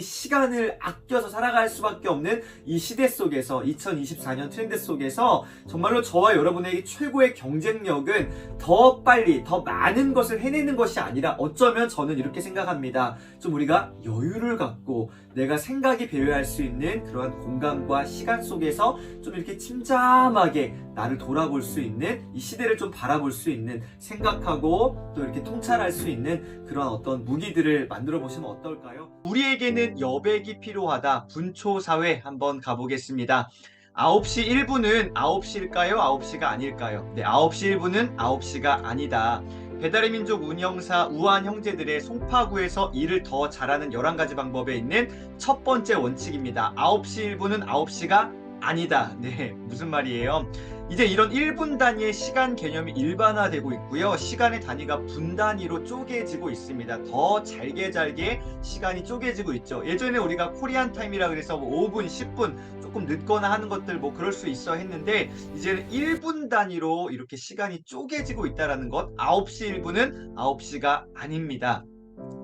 시간을 아껴서 살아갈 수밖에 없는 이 시대 속에서 2024년 트렌드 속에서 정말로 저와 여러분에게 최고의 경쟁력은 더 빨리 더 많은 것을 해내는 것이 아니라 어쩌면 저는 이렇게 생각합니다. 좀 우리가 여유를 갖고 내가 생각이 배려할 수 있는 그러한 공간과 시간 속에서 좀 이렇게 침잠하게 나를 돌아볼 수 있는, 이 시대를 좀 바라볼 수 있는, 생각하고 또 이렇게 통찰할 수 있는 그런 어떤 무기들을 만들어 보시면 어떨까요? 우리에게는 여백이 필요하다. 분초사회 한번 가보겠습니다. 9시 1분은 9시일까요? 9시가 아닐까요? 네, 9시 1분은 9시가 아니다. 배달의 민족 운영사 우한 형제들의 송파구에서 일을 더 잘하는 11가지 방법에 있는 첫 번째 원칙입니다. 9시 1분은 9시가 아니다. 네, 무슨 말이에요? 이제 이런 1분 단위의 시간 개념이 일반화되고 있고요. 시간의 단위가 분 단위로 쪼개지고 있습니다. 더 잘게 시간이 쪼개지고 있죠. 예전에 우리가 코리안 타임이라 그래서 뭐 5분, 10분 조금 늦거나 하는 것들 뭐 그럴 수 있어 했는데 이제는 1분 단위로 이렇게 시간이 쪼개지고 있다는 것. 9시 1분은 9시가 아닙니다.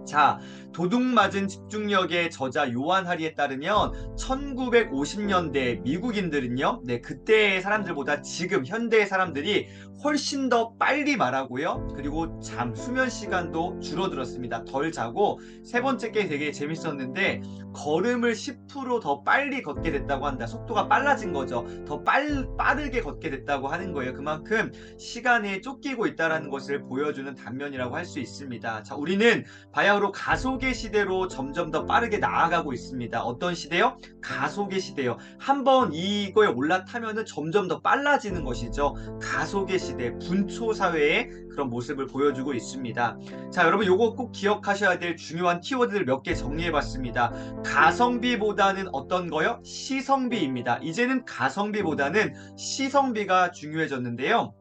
자, 도둑맞은 집중력의 저자 요한 하리에 따르면 1950년대 미국인들은요, 네, 그때의 사람들보다 지금 현대의 사람들이 훨씬 더 빨리 말하고요. 그리고 수면 시간도 줄어들었습니다. 덜 자고, 세 번째 게 되게 재밌었는데, 걸음을 10%더 빨리 걷게 됐다고 한다. 속도가 빨라진 거죠. 더 빠르게 걷게 됐다고 하는 거예요. 그만큼 시간에 쫓기고 있다는 것을 보여주는 단면이라고 할 수 있습니다. 자, 우리는 바야흐로 가속의 시대로 점점 더 빠르게 나아가고 있습니다. 어떤 시대요? 가속의 시대요. 한번 이거에 올라타면은 점점 더 빨라지는 것이죠. 가속의 시대, 분초 사회의 그런 모습을 보여주고 있습니다. 자, 여러분 요거 꼭 기억하셔야 될 중요한 키워드를 몇 개 정리해봤습니다. 가성비보다는 어떤 거요? 시성비입니다. 이제는 가성비보다는 시성비가 중요해졌는데요.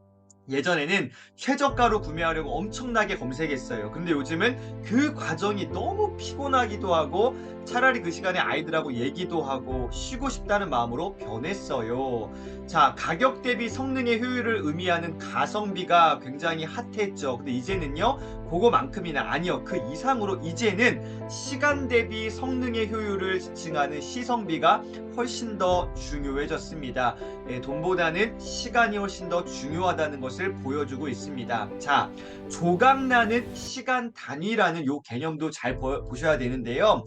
예전에는 최저가로 구매하려고 엄청나게 검색했어요. 근데 요즘은 그 과정이 너무 피곤하기도 하고 차라리 그 시간에 아이들하고 얘기도 하고 쉬고 싶다는 마음으로 변했어요. 자, 가격 대비 성능의 효율을 의미하는 가성비가 굉장히 핫했죠. 근데 이제는요, 그거만큼이나 아니요, 그 이상으로 이제는 시간 대비 성능의 효율을 지칭하는 시성비가 훨씬 더 중요해졌습니다. 돈보다는 시간이 훨씬 더 중요하다는 것을 보여주고 있습니다. 자, 조각나는 시간 단위라는 요 개념도 잘 보셔야 되는데요.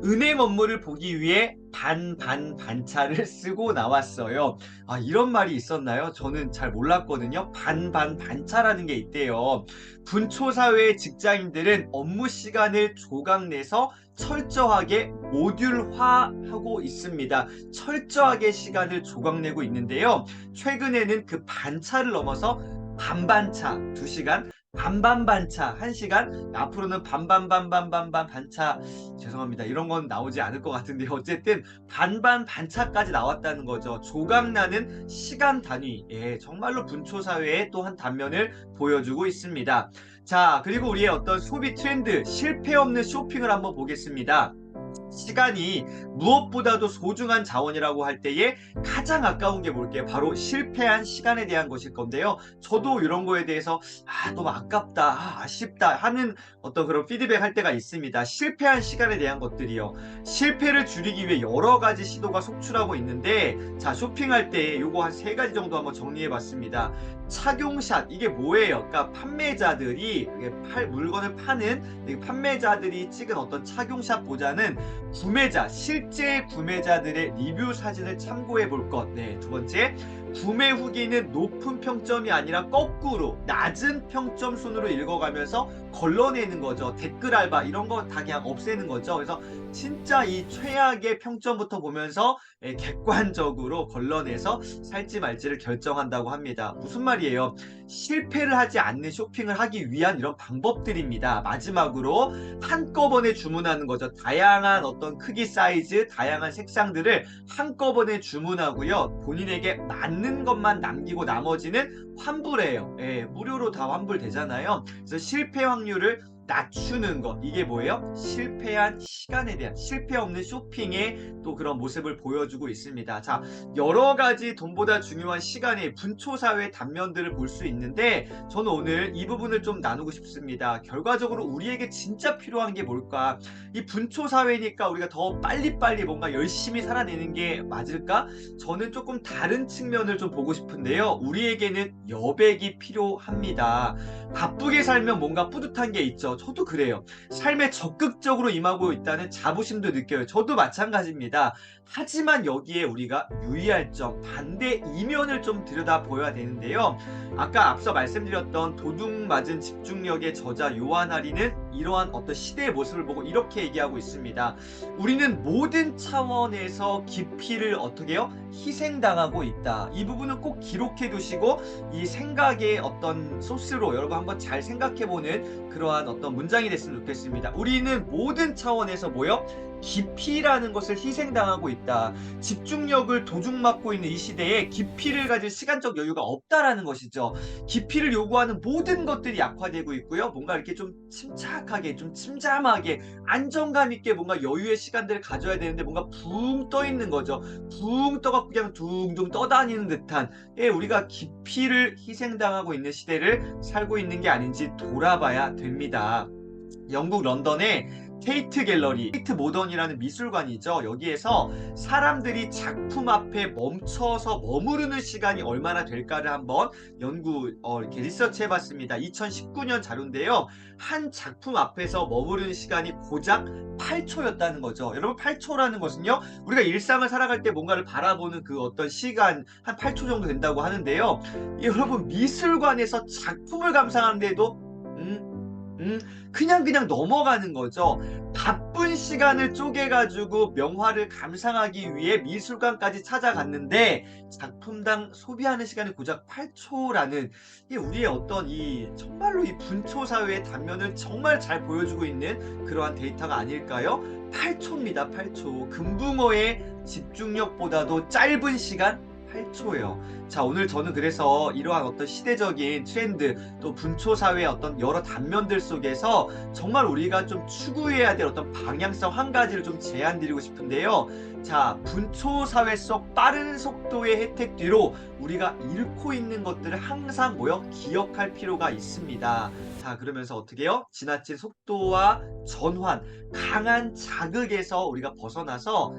은행 업무를 보기 위해 반차를 쓰고 나왔어요. 아, 이런 말이 있었나요? 저는 잘 몰랐거든요. 반차라는 게 있대요. 분초사회의 직장인들은 업무 시간을 조각내서 철저하게 모듈화하고 있습니다. 철저하게 시간을 조각내고 있는데요. 최근에는 그 반차를 넘어서 반반차 2시간, 반반반차 1시간, 앞으로는 반차, 죄송합니다. 이런 건 나오지 않을 것 같은데 어쨌든 반차까지 나왔다는 거죠. 조각나는 시간 단위. 예, 정말로 분초사회의 또 한 단면을 보여주고 있습니다. 자, 그리고 우리의 어떤 소비 트렌드, 실패 없는 쇼핑을 한번 보겠습니다. 시간이 무엇보다도 소중한 자원이라고 할 때에 가장 아까운 게 뭘게요? 바로 실패한 시간에 대한 것일 건데요. 저도 이런 거에 대해서 너무 아깝다, 아쉽다 하는 어떤 그런 피드백 할 때가 있습니다. 실패한 시간에 대한 것들이요. 실패를 줄이기 위해 여러 가지 시도가 속출하고 있는데, 자, 쇼핑할 때 요거 한 3가지 정도 한번 정리해 봤습니다. 착용샷, 이게 뭐예요? 그러니까 판매자들이 물건을 파는 판매자들이 찍은 어떤 착용샷보다는 실제 구매자들의 리뷰 사진을 참고해 볼 것. 네, 두 번째, 구매 후기는 높은 평점이 아니라 거꾸로 낮은 평점 순으로 읽어가면서 걸러내는 거죠. 댓글 알바 이런 거 다 그냥 없애는 거죠. 그래서 진짜 이 최악의 평점부터 보면서 객관적으로 걸러내서 살지 말지를 결정한다고 합니다. 무슨 말이에요? 실패를 하지 않는 쇼핑을 하기 위한 이런 방법들입니다. 마지막으로 한꺼번에 주문하는 거죠. 다양한 어떤 크기, 사이즈, 다양한 색상들을 한꺼번에 주문하고요. 본인에게 맞는 것만 남기고 나머지는 환불해요. 예, 무료로 다 환불되잖아요. 그래서 실패 확률을 낮추는 것, 이게 뭐예요? 실패한 시간에 대한, 실패 없는 쇼핑의 또 그런 모습을 보여주고 있습니다. 자, 여러 가지 돈보다 중요한 시간의 분초사회의 단면들을 볼 수 있는데, 저는 오늘 이 부분을 좀 나누고 싶습니다. 결과적으로 우리에게 진짜 필요한 게 뭘까? 이 분초사회니까 우리가 더 빨리빨리 뭔가 열심히 살아내는 게 맞을까? 저는 조금 다른 측면을 좀 보고 싶은데요. 우리에게는 여백이 필요합니다. 바쁘게 살면 뭔가 뿌듯한 게 있죠. 저도 그래요. 삶에 적극적으로 임하고 있다는 자부심도 느껴요. 저도 마찬가지입니다. 하지만 여기에 우리가 유의할 점, 반대 이면을 좀 들여다보아야 되는데요. 아까 앞서 말씀드렸던 도둑 맞은 집중력의 저자 요한 하리는 이러한 어떤 시대의 모습을 보고 이렇게 얘기하고 있습니다. 우리는 모든 차원에서 깊이를 어떻게 해요? 희생당하고 있다. 이 부분은 꼭 기록해 두시고 이 생각의 어떤 소스로 여러분 한번 잘 생각해보는 그러한 어떤 문장이 됐으면 좋겠습니다. 우리는 모든 차원에서 뭐요? 깊이라는 것을 희생당하고 있다. 집중력을 도둑맞고 있는 이 시대에 깊이를 가질 시간적 여유가 없다라는 것이죠. 깊이를 요구하는 모든 것들이 약화되고 있고요. 뭔가 이렇게 좀 침착하게, 좀 침잠하게, 안정감 있게 뭔가 여유의 시간들을 가져야 되는데 뭔가 붕 떠 있는 거죠. 붕 떠갖고 그냥 둥둥 떠다니는 듯한, 우리가 깊이를 희생당하고 있는 시대를 살고 있는 게 아닌지 돌아봐야 됩니다. 영국 런던의 테이트 갤러리, 테이트 모던이라는 미술관이죠. 여기에서 사람들이 작품 앞에 멈춰서 머무르는 시간이 얼마나 될까를 한번 이렇게 리서치 해봤습니다. 2019년 자료인데요. 한 작품 앞에서 머무르는 시간이 고작 8초였다는 거죠. 여러분, 8초라는 것은요, 우리가 일상을 살아갈 때 뭔가를 바라보는 그 어떤 시간 한 8초 정도 된다고 하는데요. 여러분, 미술관에서 작품을 감상하는데도 그냥 넘어가는 거죠. 바쁜 시간을 쪼개가지고 명화를 감상하기 위해 미술관까지 찾아갔는데 작품당 소비하는 시간이 고작 8초라는, 이게 우리의 어떤 이 정말로 이 분초사회의 단면을 정말 잘 보여주고 있는 그러한 데이터가 아닐까요? 8초입니다. 8초. 금붕어의 집중력보다도 짧은 시간 8초예요. 자, 오늘 저는 그래서 이러한 어떤 시대적인 트렌드, 또 분초사회의 어떤 여러 단면들 속에서 정말 우리가 좀 추구해야 될 어떤 방향성 한 가지를 좀 제안드리고 싶은데요. 자, 분초사회 속 빠른 속도의 혜택 뒤로 우리가 잃고 있는 것들을 항상 기억할 필요가 있습니다. 자, 그러면서 어떻게 해요? 지나친 속도와 전환, 강한 자극에서 우리가 벗어나서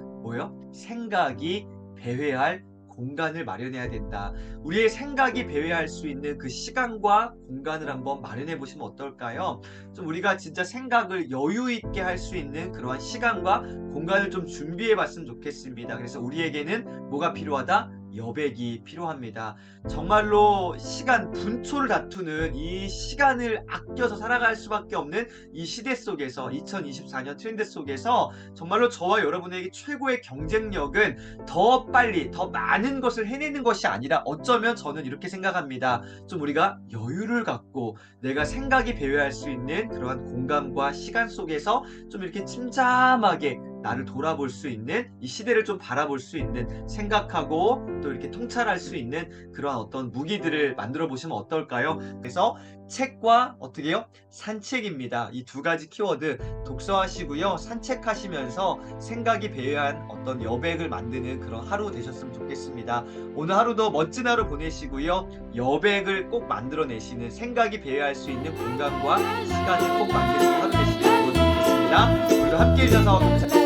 생각이 배회할 공간을 마련해야 된다. 우리의 생각이 배회할 수 있는 그 시간과 공간을 한번 마련해 보시면 어떨까요? 좀 우리가 진짜 생각을 여유 있게 할 수 있는 그러한 시간과 공간을 좀 준비해 봤으면 좋겠습니다. 그래서 우리에게는 뭐가 필요하다? 여백이 필요합니다. 정말로 시간, 분초를 다투는 이 시간을 아껴서 살아갈 수밖에 없는 이 시대 속에서, 2024년 트렌드 속에서 정말로 저와 여러분에게 최고의 경쟁력은 더 빨리, 더 많은 것을 해내는 것이 아니라, 어쩌면 저는 이렇게 생각합니다. 좀 우리가 여유를 갖고 내가 생각이 배회할 수 있는 그러한 공간과 시간 속에서 좀 이렇게 침잠하게 나를 돌아볼 수 있는, 이 시대를 좀 바라볼 수 있는, 생각하고 또 이렇게 통찰할 수 있는 그러한 어떤 무기들을 만들어 보시면 어떨까요? 그래서 책과 어떻게 해요? 산책입니다. 이 두 가지 키워드 독서하시고요. 산책하시면서 생각이 배회한 어떤 여백을 만드는 그런 하루 되셨으면 좋겠습니다. 오늘 하루도 멋진 하루 보내시고요. 여백을 꼭 만들어내시는, 생각이 배회할 수 있는 공간과 시간을 꼭 만드는 하루 되시길 바라겠습니다. 오늘도 함께 해주셔서 감사합니다.